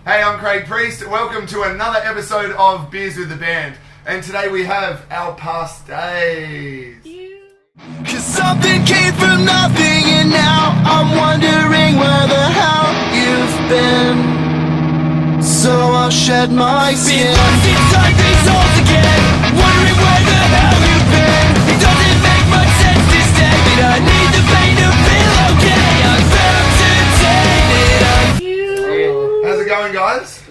Hey, I'm Craig Priest. Welcome to another episode of Beers with the Band. And today we have our past days. Cause something came from nothing and now I'm wondering where the hell you've been. So I'll shed my skin. Been lost inside these holes again, wondering where the hell you've been. It doesn't make much sense to stay, but I need the pain to feel okay. I'm fascinated of you. How's it going, guys?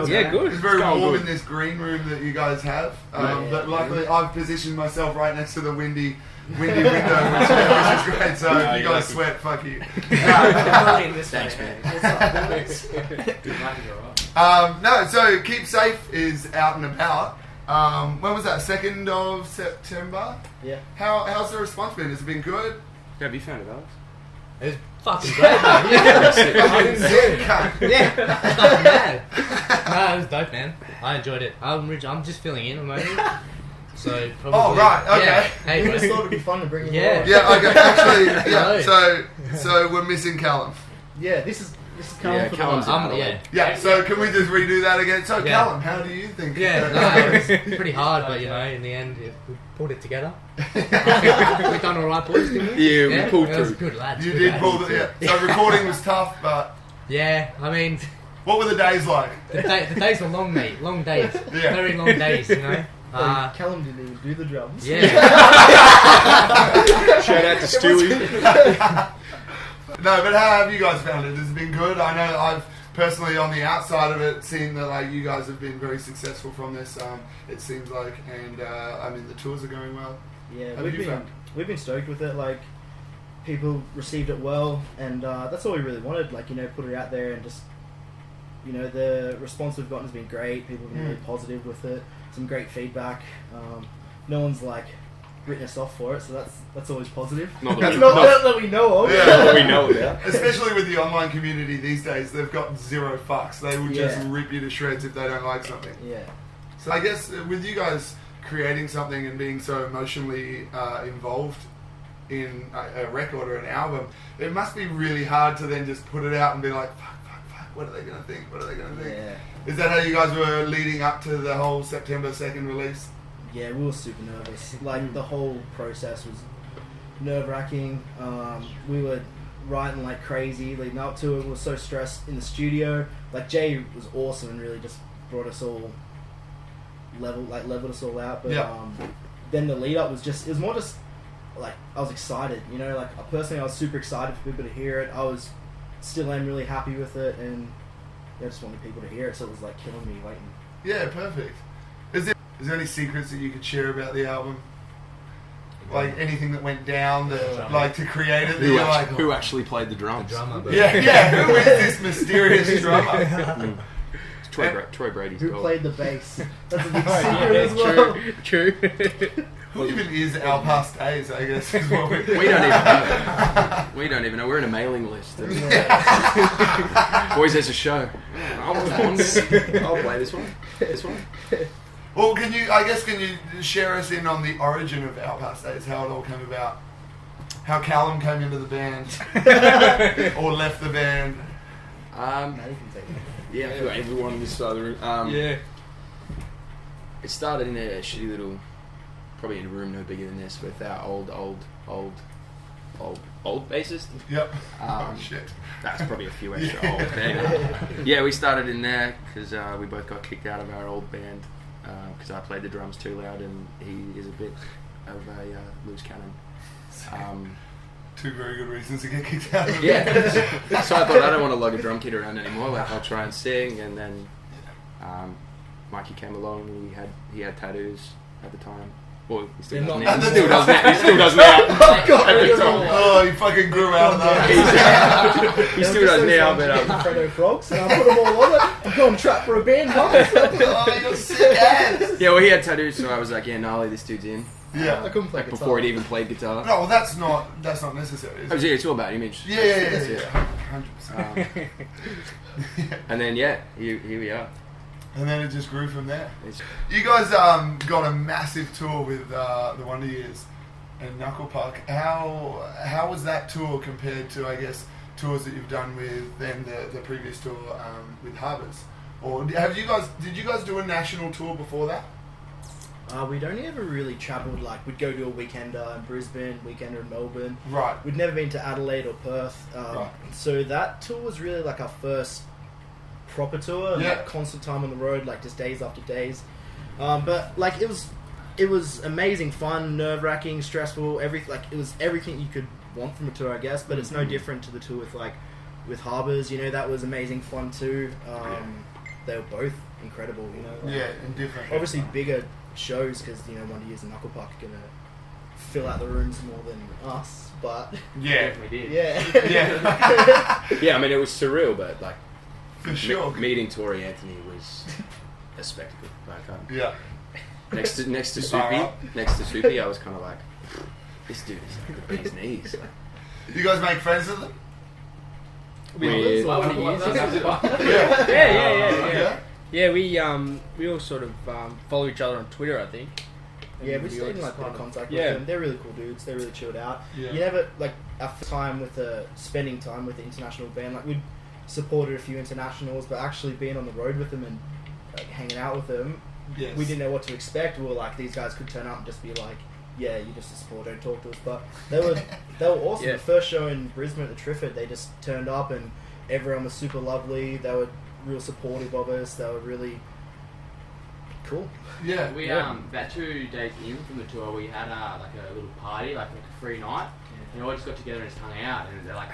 Yeah, good. It's very warm in this green room that you guys have. But luckily I've positioned myself right next to the windy window, which is great. So if you guys sweat, fuck you. Thanks, man. No, so Keep Safe is out and about. When was that? 2nd of September? Yeah. How's the response been? Has it been good? Have you found it, Alex? It was fucking great, man. Yeah, fucking mad. No, it was dope, man. I enjoyed it. I'm just filling in, I'm so probably. Oh right, okay. Yeah. Hey, We bro. just thought it'd be fun to bring him Yeah. on. Yeah, okay. Actually, yeah. Hello. So we're missing Callum. Yeah, this is Callum Yeah, for Callum's the in. Yeah. Yeah. So can we just redo that again? So Yeah. Callum, how do you think? Yeah, no, it was pretty hard, but in the end, we pulled it together. We done all right, boys, didn't we? Yeah, we pulled it was through. good, lads. You good did lads. pull the. Yeah. So recording was tough, but Yeah, I mean, what were the days like? the days were long, mate. Long days. Yeah. Very long days, Callum didn't even do the drums. Yeah. Shout out to Stewie. No, but how have you guys found it? Has it been good? I know I've personally, on the outside of it, seen that like you guys have been very successful from this. It seems like, and I mean the tours are going well. Yeah, How have you found? we've been stoked with it. Like, people received it well, and that's all we really wanted. Like, put it out there and just, the response we've gotten has been great. People have been really positive with it. Some great feedback. No one's like written us off for it, so that's always positive. Not That's that Not that we know of. Yeah. we know about. Especially with the online community these days, they've got zero fucks. They will just Yeah. rip you to shreds if they don't like something. Yeah. So I guess with you guys creating something and being so emotionally involved in a record or an album, it must be really hard to then just put it out and be like, fuck, what are they going to think? What are they going to think? Yeah. Is that how you guys were leading up to the whole September 2nd release? Yeah, we were super nervous. Like, the whole process was nerve-wracking. We were writing like crazy leading up to it. We were so stressed in the studio. Like, Jay was awesome and really just brought us all leveled us all out. But Yeah. then the lead up was just, it was more just like, I was excited, like personally I was super excited for people to hear it. I was still am really happy with it, and I just wanted people to hear it, so it was like killing me waiting. Yeah, perfect. Is there any secrets that you could share about the album? Like anything that went down that, like, to create it? That you're like, Who actually played the drums? Drummer, but yeah, who is this mysterious drummer? It's Troy Brady's Who dog. played the bass? That's a big secret as well. True. What even is our past days, I guess, is what We don't even know. We don't even know. We're in a mailing list. Boys, there's a show. I'll play this one. This one. Well, can you share us in on the origin of Our Past Days, how it all came about? How Callum came into the band, or left the band? Now you can take it. Yeah, I feel like everyone on this side of the room. yeah. It started in a shitty little, probably in a room no bigger than this, with our old bassist. Yep. Um, Oh shit. That's probably a few extra old there. Yeah, we started in there because we both got kicked out of our old band because I played the drums too loud and he is a bit of a loose cannon. Two very good reasons to get kicked out of it. Yeah. So I thought I don't want to lug a drum kit around anymore. Like I'll try and sing, and then Mikey came along. He had tattoos at the time. Well, he still does now. He still does now. Oh god, At the it time. was Oh, he fucking grew out of that. He still does now, but Fredo frogs, and I put them all on it. I'm going trap for a band, guys. Oh, you're sick ass. yeah. Well, he had tattoos, so I was like, yeah, gnarly, this dude's in. I Yeah. couldn't play Like guitar. before he'd even played guitar. No, well, that's not necessary. Is Oh, it? yeah, it's all about image. Yeah, That's it. 100%. And then here we are. And then it just grew from there. It's, You guys got a massive tour with the Wonder Years and Knuckle Puck. How was that tour compared to, I guess, tours that you've done with then the previous tour with Harbours? Or did you guys do a national tour before that? We'd only ever really travelled, like, we'd go to a weekender in Brisbane, weekender in Melbourne. Right. We'd never been to Adelaide or Perth. Right. So that tour was really like our first proper tour. Yeah. Like, constant time on the road, like just days after days. But like it was amazing fun, nerve-wracking, stressful, everything. Like, it was everything you could want from a tour, I guess. But it's no different to the tour with Harbours. You know, that was amazing fun too. They were both incredible. You know. Like, Yeah, and different. obviously bigger shows because Wonder Years and Knuckle Puck are gonna fill out the rooms more than us. But Yeah. Definitely did. yeah, Yeah. Yeah, I mean, it was surreal, but like For sure. meeting Tori Anthony was a spectacle. Like, Yeah. next to Far Soupy, I was kind of like, this dude is like the bee's knees. Like, You guys make friends with them? Weird. Yeah. Yeah, we all sort of follow each other on Twitter, I think. yeah. We all stayed in just like kind of- contact yeah. with them. They're really cool dudes. They're really chilled out. Yeah. You never like our first time with spending time with the international band. Like, we'd supported a few internationals, but actually being on the road with them and like hanging out with them, Yes. we didn't know what to expect. We were like, these guys could turn up and just be like, yeah, you're just a support, don't talk to us. But they were awesome. Yeah. The first show in Brisbane at the Triffid, they just turned up and everyone was super lovely. They were real supportive of us. They were really cool. Yeah. We about 2 days in from the tour, we had like a little party, like a free night, and we all just got together and just hung out. And they're like,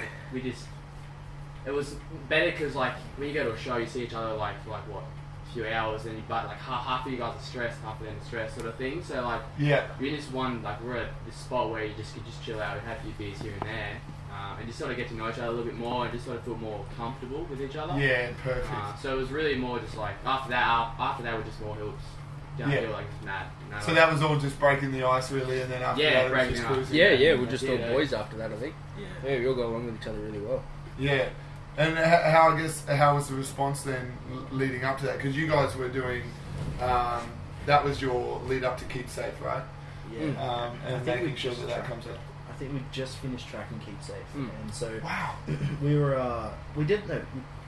it was better because like when you go to a show, you see each other like for what, a few hours, and but like half of you guys are stressed, half of them are stressed, sort of thing. So like Yeah. you're in this one, like we're at this spot where you just could just chill out, we have a few beers here and there, and just sort of get to know each other a little bit more, and just sort of feel more comfortable with each other. Yeah. Perfect. So it was really more just like after that we're just more hills downhill, Yeah. like mad. So that was all just breaking the ice, really, and then after Yeah, that, it was breaking just the ice. cruising. Yeah, we're just all Yeah. boys after that, I think. Yeah, we all got along with each other really well. Yeah. And how was the response then leading up to that? Because you guys were doing, that was your lead up to Keep Safe, right? Yeah. And I think making we sure just that comes out. I think we just finished tracking Keep Safe, and so Wow. we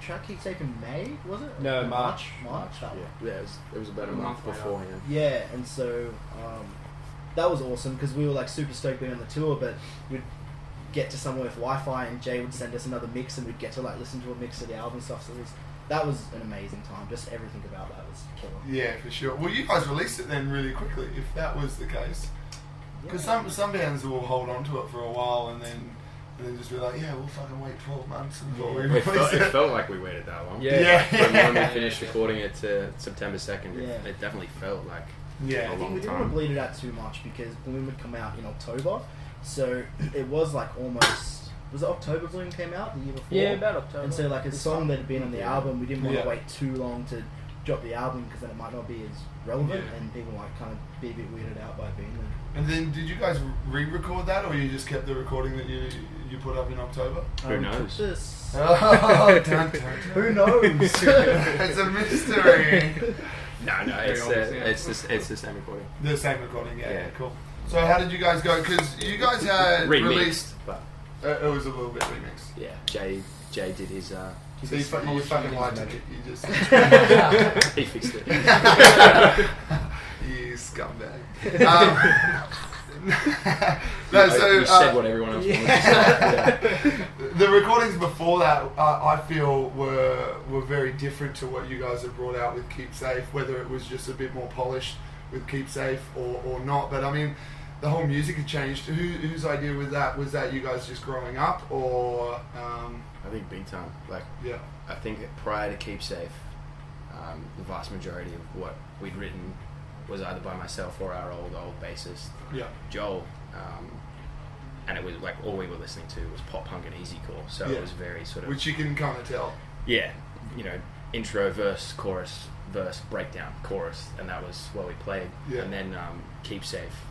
tracked Keep Safe in May, was it? No, Or March. That one. yeah, it was about a month beforehand. Yeah, and so that was awesome because we were like super stoked being on the tour, but we'd get to somewhere with Wi-Fi and Jay would send us another mix and we'd get to like listen to a mix of the album and stuff. So that was an amazing time. Just everything about that was killer. Yeah, for sure. Well, you guys released it then really quickly, if that was the case. Because some bands will hold on to it for a while and then just be like, yeah, we'll fucking wait 12 months before we release It it. felt like we waited that long. Yeah. From when we finished recording it to September 2nd, Yeah. it definitely felt like Yeah. I a think long we didn't want to time. bleed it out too much because Bloom would come out in October, so it was like almost. Was it October Bloom came out the year before? Yeah, about October. And so like a song that had been on the album, we didn't want to Yeah. wait too long to drop the album because then it might not be as relevant Yeah. and people might kind of be a bit weirded out by being there. And then did you guys re-record that, or you just kept the recording that you put up in October? Who We took knows? This. Oh, dun, dun, dun. Who knows? It's a mystery. No, it's the same recording. The same recording, yeah, Yeah. cool. So how did you guys go? Because you guys had released. But It was a little bit remixed. yeah, Jay did his. So you fucking lied to me. You just He fixed it. you scumbag. No, so you said what everyone else wanted to say. the recordings before that, I feel were very different to what you guys have brought out with Keep Safe. Whether it was just a bit more polished with Keep Safe or not, but I mean, the whole music had changed. Whose idea was that? Was that you guys just growing up, or I think big time. Like, yeah, I think prior to Keep Safe, the vast majority of what we'd written was either by myself or our old bassist, yeah, Joel. And it was like all we were listening to was pop punk and easycore, so Yeah. it was very sort of which you can kind of tell. yeah, you know, intro, verse, chorus, breakdown, chorus, and that was what we played. Yeah. And then Keep Safe,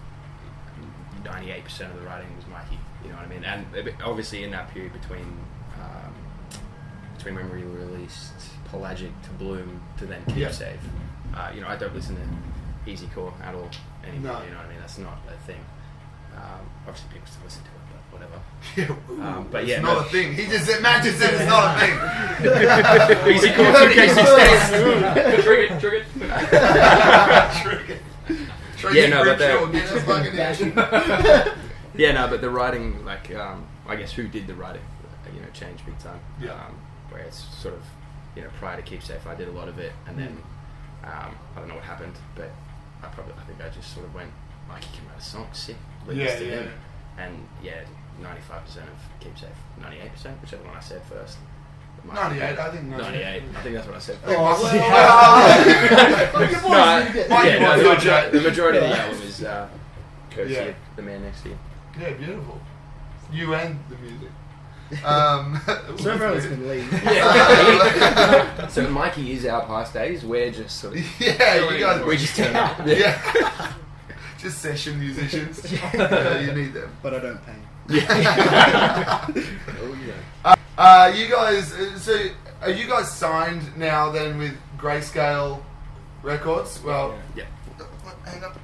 98% of the writing was Mikey. You know what I mean? And obviously in that period between when we released Pelagic to Bloom to then Keep Yeah. Safe, you know, I don't listen to easycore at all anymore. No. You know what I mean? That's not a thing. Obviously people still listen to it, whatever. Yeah, But it's yeah, not no. a thing. He just imagines it it's not a thing. Easy call 2K16. Triggered. Trigger Yeah, no, but Grimshaw, the- get us fucking in. Yeah, no, but the writing, like, I guess who did the writing, changed big time. Yeah. Where it's sort of, prior to Keep Safe, I did a lot of it, and then I don't know what happened, but I think I just sort of went, Mikey can write a song, sick, leave this to him. And yeah, 95% of Keep Safe, 98%, whichever one I said first. 98, I think 98. I think that's what I said. Oh, The majority of the album is courtesy of the man next to you. Yeah, beautiful. You and the music. So everyone's gonna leave. So Mikey is our past days. We're just sort of Yeah, you guys. we just turn up. Yeah. Just session musicians. You need them. But I don't pay. You guys. So, are you guys signed now then with Grayscale Records? Well, Yeah. hang up.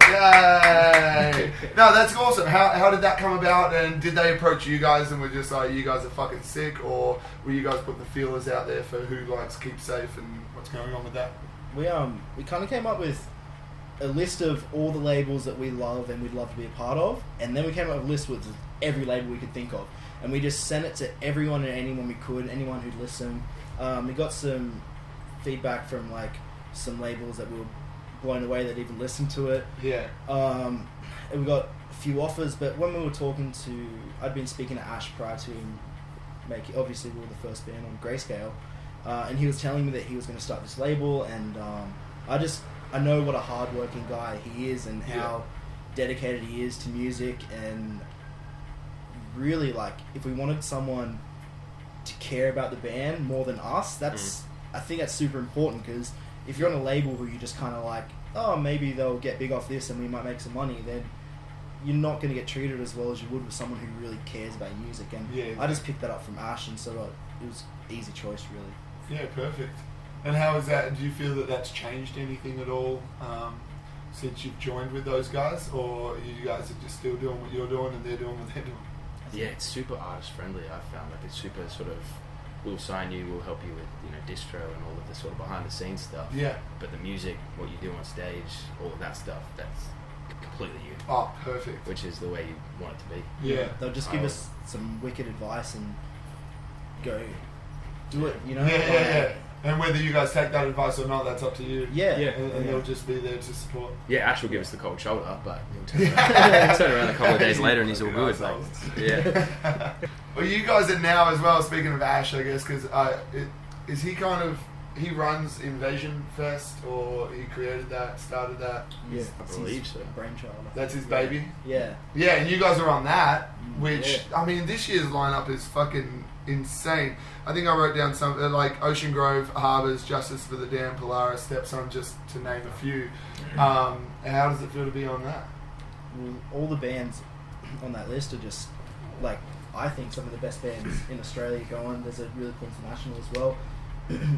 Yay! No, that's awesome. How did that come about? And did they approach you guys and were just like, you guys are fucking sick, or were you guys putting the feelers out there for who likes Keep Safe and what's going on with that? We kind of came up with a list of all the labels that we love and we'd love to be a part of, and then we came up with a list with every label we could think of, and we just sent it to everyone and anyone we could, anyone who'd listen. We got some feedback from like some labels that we were blown away that even listened to it. Yeah. And we got a few offers, but when we were talking to, I'd been speaking to Ash prior to him making, obviously we were the first band on Grayscale, and he was telling me that he was going to start this label, and I know what a hard-working guy he is and how dedicated he is to music, and really, like, if we wanted someone to care about the band more than us, I think that's super important, because if you're on a label who you just kind of like, oh, maybe they'll get big off this and we might make some money, then you're not going to get treated as well as you would with someone who really cares about music. And I just picked that up from Ash, and so it was an easy choice, really. Yeah, perfect. And how is that? Do you feel that that's changed anything at all since you've joined with those guys, or you guys are just still doing what you're doing and they're doing what they're doing? Yeah, it's super artist friendly. I've found like it's super sort of, we'll sign you, we'll help you with distro and all of the sort of behind the scenes stuff. Yeah. But the music, what you do on stage, all of that stuff, that's completely you. Oh, perfect. Which is the way you want it to be. Yeah. They'll just give us some wicked advice and go do it, Yeah. And whether you guys take that advice or not, that's up to you. Yeah. And they'll just be there to support. Yeah, Ash will give us the cold shoulder, but he'll turn around a couple of days later and he's all good. Like, yeah. Well, you guys are now as well, speaking of Ash, I guess, because is he kind of, he runs Invasion Fest, or he created that, started that? Yeah, I believe so. Brainchild. That's his baby? Yeah. Yeah, and you guys are on that, which, Yeah. I mean, this year's lineup is fucking insane. I think I wrote down some, like Ocean Grove, Harbours, Justice for the Damned, Polaris, Stepson, just to name a few. How does it feel to be on that? Well, all the bands on that list are just, like, I think some of the best bands in Australia going. There's a really cool international as well.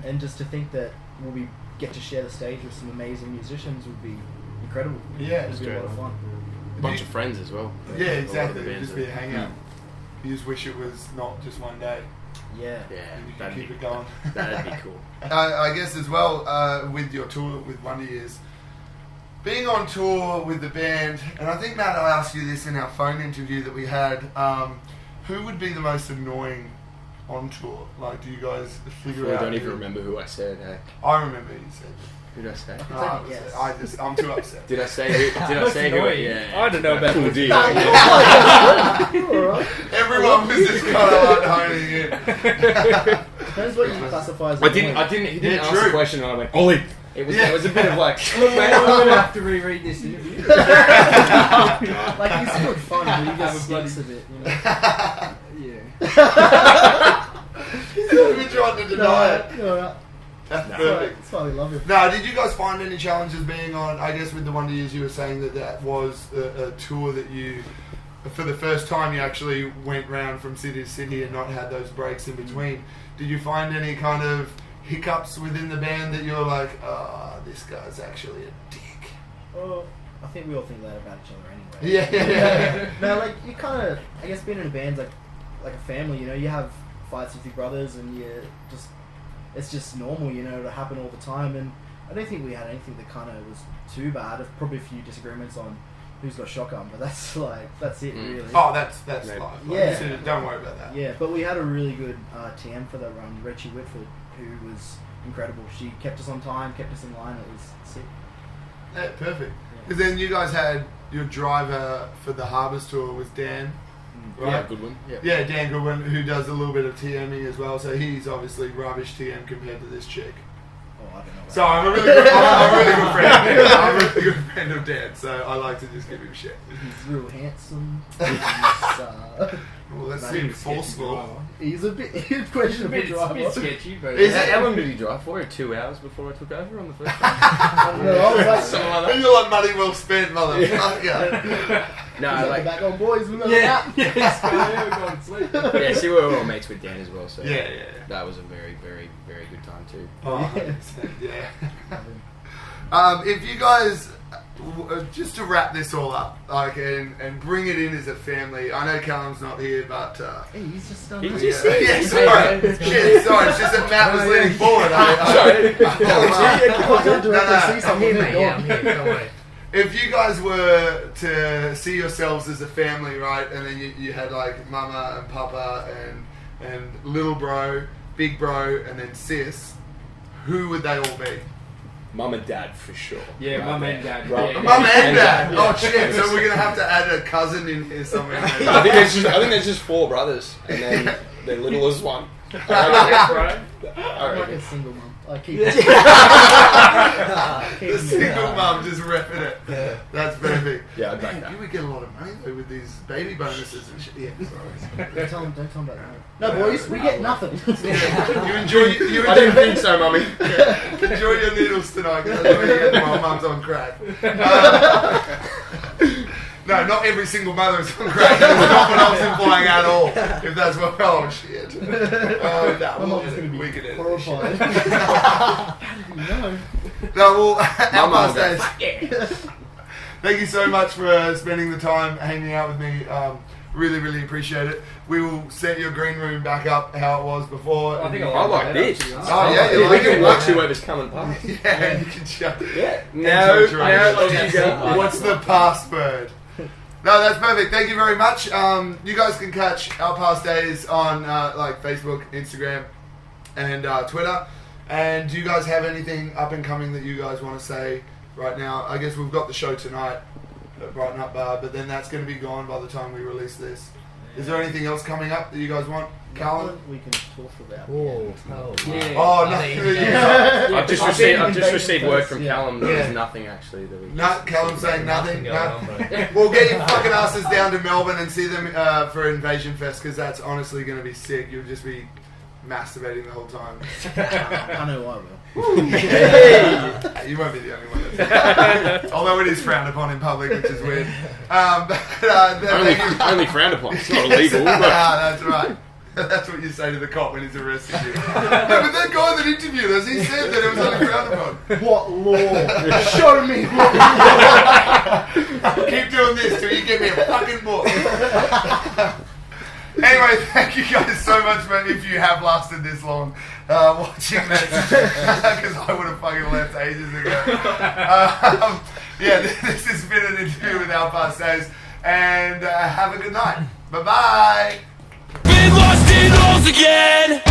And just to think that we get to share the stage with some amazing musicians would be incredible. Yeah, it would be a lot of fun. Bunch of friends as well. Yeah, A lot of exactly. the It'd bands just be a that- hangout. You just wish it was not just one day. Yeah. Yeah, And you can that'd keep be, it going. That'd be cool. I guess as well, with your tour with Wonder Years, being on tour with the band, and I think, Matt, I asked you this in our phone interview that we had, who would be the most annoying on tour? Like, do you guys figure I out? don't even who- remember who I said. I remember you said. Who did I say? Yes. I'm too upset. Did I say who? Did I say who? annoying. Yeah. I don't know about Cool this. deal. Everyone was just kind of like honing in. Depends what you classify as He annoying. didn't Yeah, ask true. the question, and I went, Ollie. It was a bit of like, I'm gonna have to reread this interview. Like, it's good fun, but you get sticks of it, you know? Yeah. He's not even trying to deny it. No, That's No. perfect. that's why we love you. Now, did you guys find any challenges being on, I guess with the Wonder Years, you were saying that was a tour that you, for the first time, you actually went round from city to city and not had those breaks in between. Did you find any kind of hiccups within the band that you're like, this guy's actually a dick? I think we all think that about each other anyway. Yeah. No, like you kind of, I guess being in a band's like a family. You know, you have fights with your brothers, and it's just normal. You know, to happen all the time. And I don't think we had anything that kind of was too bad. Probably a few disagreements on who's got shotgun, but that's it really. Oh, that's Maybe. life. Yeah. So don't worry about that. Yeah, but we had a really good TM for that run, Rachie Whitford, who was incredible. She kept us on time, kept us in line. It was sick. Yeah, perfect. Because then you guys had your driver for the Harbours tour was Dan, right? Yeah, good one. Yeah. Yeah, Dan Goodwin, who does a little bit of TMing as well. So he's obviously rubbish TM compared to this chick. Oh, I don't know. So I'm a really good, I'm a really good friend. I'm a really good friend of Dan. So I like to just give him shit. He's real handsome. Well, that He's seems forceful. he's a bit questionable It's a driver. bit sketchy, but Is it? How long did he drive for? 2 hours before I took over on the first time? I don't know. I was like, Something like And you're like money well spent, motherfucker. No, he's like back on boys. We got yeah, we're going to sleep. yeah, see, we were all mates with Dan as well, so Yeah. that was a very, very, very good time too. Oh, 100%, yeah. If you guys, just to wrap this all up, like, and bring it in as a family. I know Callum's not here, but Hey, he's just done. He's it. just- yeah, sorry, shit, sorry. It's just that Matt was leaning forward. I can't directly see I'm something. here, mate. Yeah, I'm here. Don't worry. If you guys were to see yourselves as a family, right, and then you had like mama and papa and little bro, big bro, and then sis, who would they all be? Mum and dad for sure. Yeah, Right mum there. and dad. Right. Yeah. Mum and dad. Yeah. Oh shit! So we're gonna have to add a cousin in here somewhere. I think there's just 4 brothers, and then the littlest one. Bro. I'm like a single mum. I keep The keep single mum just repping it. That's perfect. Yeah, I'd back that. You would get a lot of money though with these baby bonuses and shit. Yeah, sorry. Don't tell him about that. No, boys, we get nothing. You enjoy. You I didn't think so, mummy. enjoy your needles tonight because that's what you get while mum's on crack. No, not every single mother is on crack. It's not what I'm implying at all. If that's what. Oh shit. Oh, My no, mom's gonna be we could edit this horrified. shit. How did you know? No, well, our mum will days. go, Thank you so much for spending the time hanging out with me. Really, really appreciate it. We will set your green room back up how it was before. I think I like this. Oh, yeah, you we like can it? watch whoever's coming past. Yeah, you can shut. Yeah. Now, you go. what's the password? No, that's perfect. Thank you very much. You guys can catch our past days on like Facebook, Instagram, and Twitter. And do you guys have anything up and coming that you guys want to say right now? I guess we've got the show tonight at Brighten Up Bar, but then that's going to be gone by the time we release this. Is there anything else coming up that you guys want, Callum? We can talk about. Oh, Yeah. Oh, no. I've just received word from Yeah. Callum. There's nothing actually that we. No, Callum saying nothing. going on, bro. We'll get your fucking asses down to Melbourne and see them for Invasion Fest because that's honestly going to be sick. You'll just be masturbating the whole time. I know I will. You won't be the only one. Although it is frowned upon in public, which is weird. Only frowned upon. It's not illegal. But That's right. That's what you say to the cop when he's arresting you. No, but that guy that interviewed us, he said that it was only frowned upon. What law? Show me what I'll keep doing this till you give me a fucking book. Anyway, thank you guys so much for, if you have lasted this long, watching this, because I would have fucking left ages ago. Yeah, this has been an interview with Our Past Days, and have a good night. Bye-bye. Been lost in holes again.